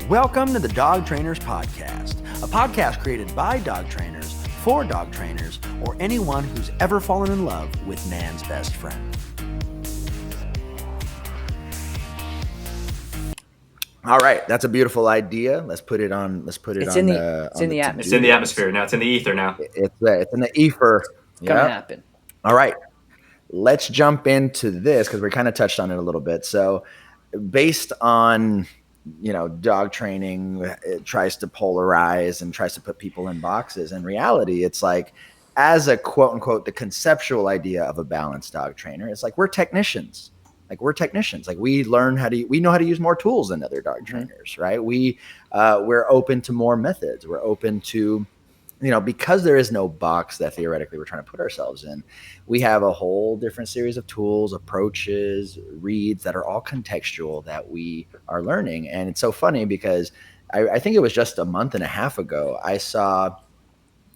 Welcome to the Dog Trainers Podcast, a podcast created by dog trainers, for dog trainers, or anyone who's ever fallen in love with man's best friend. All right, that's a beautiful idea. Let's put it on. Let's put it It's on in the atmosphere. It's in the atmosphere now. It's in the ether now. It's in the ether. It's gonna happen. All right, let's jump into this because we kind of touched on it a little bit. So, based on dog training, it tries to polarize and tries to put people in boxes. In reality, it's like, as a quote unquote, the conceptual idea of a balanced dog trainer, it's like we're technicians. Like we know how to use more tools than other dog trainers, right? We're open to more methods. We're open to, because there is no box that theoretically we're trying to put ourselves in, we have a whole different series of tools, approaches, reads that are all contextual that we are learning. And it's so funny because I think it was just a month and a half ago, I saw,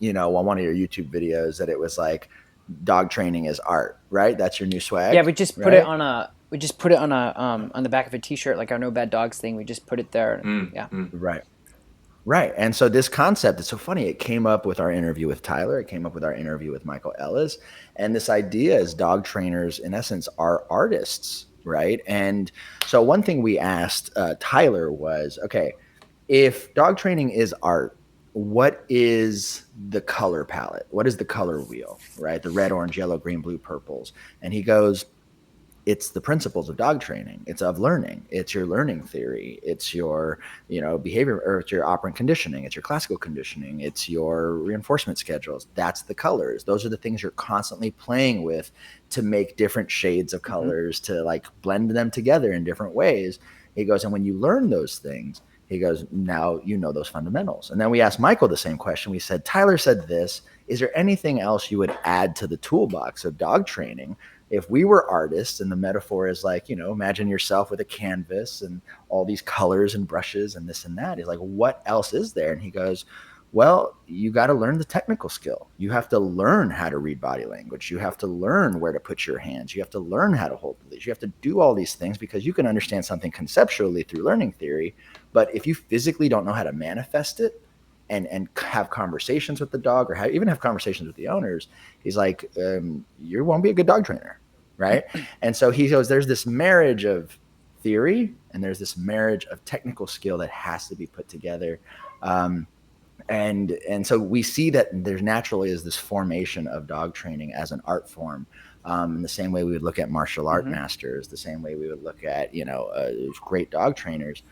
on one of your YouTube videos that it was like, dog training is art, right? That's your new swag. Yeah, we just put it on a on the back of a t-shirt, like our No Bad Dogs thing. We just put it there. Right. And so this concept, it's so funny. It came up with our interview with Tyler. It came up with our interview with Michael Ellis. And this idea is dog trainers, in essence, are artists, right? And so one thing we asked Tyler was, okay, if dog training is art, what is the color palette? What is the color wheel, right? The red, orange, yellow, green, blue, purples. And he goes, it's the principles of dog training. It's of learning. It's your learning theory. It's your, behavior, or it's your operant conditioning. It's your classical conditioning. It's your reinforcement schedules. That's the colors. Those are the things you're constantly playing with to make different shades of colors, to like blend them together in different ways. He goes, and when you learn those things, he goes, now you know those fundamentals. And then we asked Michael the same question. We said, Tyler said this. Is there anything else you would add to the toolbox of dog training? If we were artists, and the metaphor is like, imagine yourself with a canvas and all these colors and brushes and this and that. He's like, what else is there? And he goes, well, you got to learn the technical skill. You have to learn how to read body language. You have to learn where to put your hands. You have to learn how to hold the leash. You have to do all these things because you can understand something conceptually through learning theory. But if you physically don't know how to manifest it and have conversations with the dog, or even have conversations with the owners, he's like, you won't be a good dog trainer, right? And so he goes, there's this marriage of theory and there's this marriage of technical skill that has to be put together. And so we see that there's naturally is this formation of dog training as an art form, in the same way we would look at martial art masters, the same way we would look at, great dog trainers.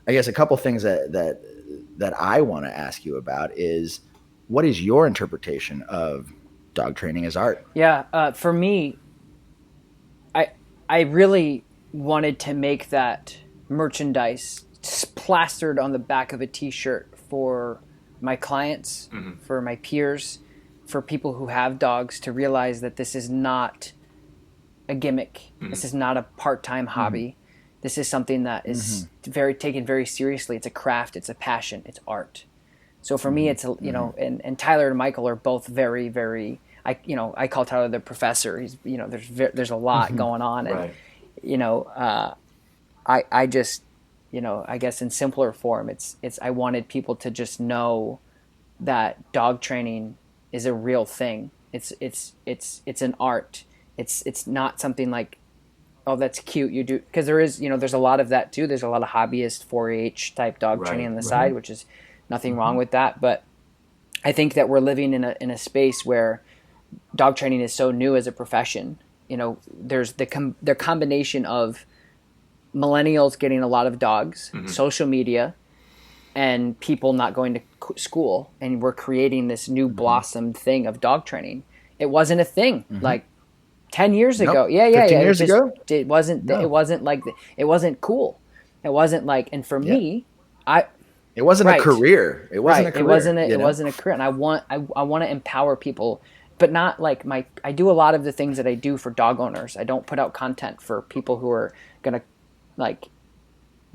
I guess a couple things that I want to ask you about is, what is your interpretation of dog training as art? Yeah, for me, I really wanted to make that merchandise plastered on the back of a t-shirt for my clients, for my peers, for people who have dogs, to realize that this is not a gimmick. This is not a part-time hobby. This is something that is taken very seriously. It's a craft. It's a passion. It's art. So for me, it's and Tyler and Michael are both very, very. I call Tyler the professor. He's there's a lot going on, and I just I guess in simpler form, it's I wanted people to just know that dog training is a real thing. It's an art. It's not something like, oh, that's cute, you do, because there is, there's a lot of that too. There's a lot of hobbyist 4-H type dog training on the side, which is nothing wrong with that. But I think that we're living in a space where dog training is so new as a profession. There's the combination of millennials getting a lot of dogs, social media, and people not going to school, and we're creating this new blossomed thing of dog training. It wasn't a thing like 10 years ago. Yeah. 15 years ago? It wasn't, it wasn't like, it wasn't cool. It wasn't like, and for me, it wasn't a career. It wasn't a career. It wasn't a career. And I want to empower people, but not like I do a lot of the things that I do for dog owners. I don't put out content for people who are going to like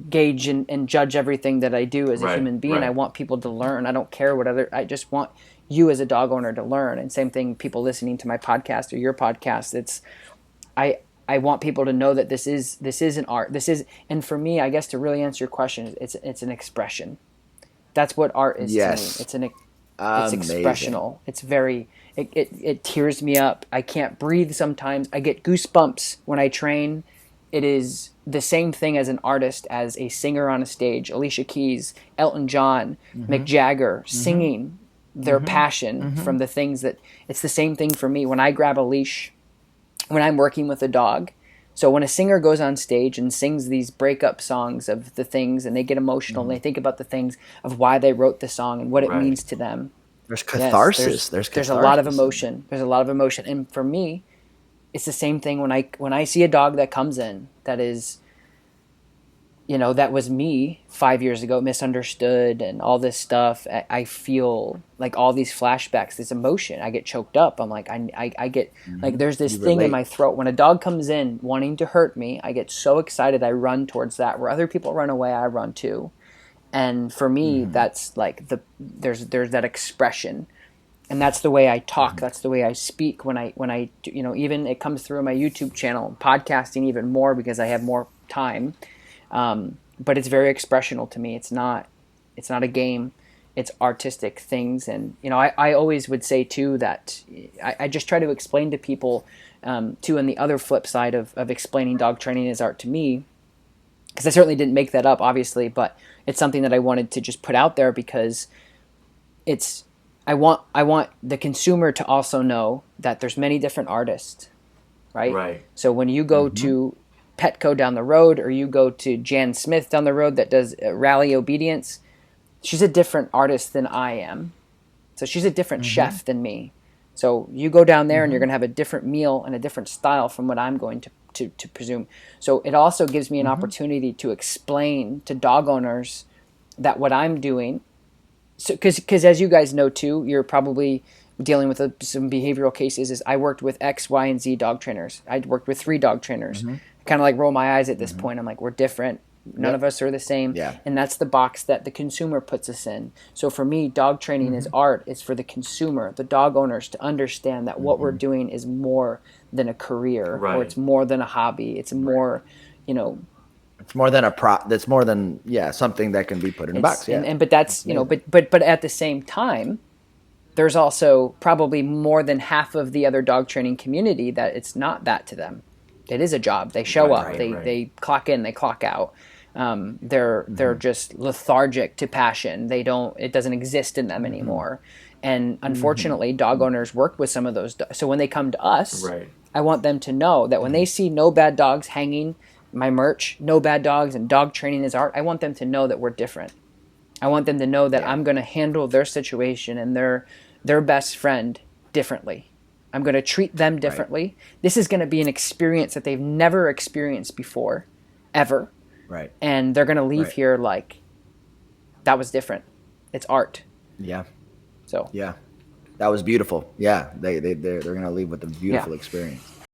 gauge and judge everything that I do as a human being. I want people to learn. I don't care I just want you as a dog owner to learn. And same thing, people listening to my podcast or your podcast, I want people to know that this is an art. And for me, I guess to really answer your question, it's an expression. That's what art is to me. Yes. It's Amazing. expressional. It's very, it tears me up. I can't breathe sometimes. I get goosebumps when I train. It is the same thing as an artist, as a singer on a stage. Alicia Keys, Elton John, Mick Jagger, singing their passion from the things that, it's the same thing for me. When I grab a leash, when I'm working with a dog, so when a singer goes on stage and sings these breakup songs of the things, and they get emotional and they think about the things of why they wrote the song and what it means to them. There's Yes, catharsis. There's there's a lot of catharsis in emotion. There's a lot of emotion, and for me, it's the same thing when I see a dog that comes in that is, that was me 5 years ago, misunderstood and all this stuff. I feel like all these flashbacks, this emotion. I get choked up. I'm like, I get like, there's this You thing in relate. my throat. When a dog comes in wanting to hurt me, I get so excited. I run towards that. Where other people run away, I run too. And for me, that's like there's that expression. And that's the way I talk. That's the way I speak when I even it comes through my YouTube channel, podcasting even more because I have more time. But it's very expressional to me. It's not a game. It's artistic things. And, I always would say too, that I just try to explain to people, too, on the other flip side of explaining dog training as art to me, because I certainly didn't make that up, obviously, but it's something that I wanted to just put out there because I want the consumer to also know that there's many different artists, right? Right. So when you go to Pt.2 down the road, or you go to Jan Smith down the road that does rally obedience, she's a different artist than I am. So she's a different chef than me. So you go down there and you're going to have a different meal and a different style from what I'm going to presume. So it also gives me an opportunity to explain to dog owners that what I'm doing, so because as you guys know too, you're probably dealing with some behavioral cases, is I worked with X, Y, and Z dog trainers. I worked with 3 dog trainers. I kind of like roll my eyes at this point. I'm like, we're different. None of us are the same. Yeah. And that's the box that the consumer puts us in. So for me, dog training is art. It's for the consumer, the dog owners, to understand that what we're doing is more than a career, Right. or it's more than a hobby. It's more, It's more than a prop. That's more than something that can be put in a box. Yeah. but that's but at the same time, there's also probably more than half of the other dog training community that it's not that to them. It is a job. They show up. They clock in. They clock out. They're just lethargic to passion. It doesn't exist in them anymore. And unfortunately, dog owners work with some of those. So when they come to us, I want them to know that when they see No Bad Dogs hanging, my merch, No Bad Dogs, and dog training is art, I want them to know that we're different. I want them to know that I'm going to handle their situation and their best friend differently. I'm going to treat them differently. This is going to be an experience that they've never experienced before, ever. Right. And they're going to leave here like, that was different. It's art. Yeah. So Yeah. That was beautiful. Yeah. They're going to leave with a beautiful experience.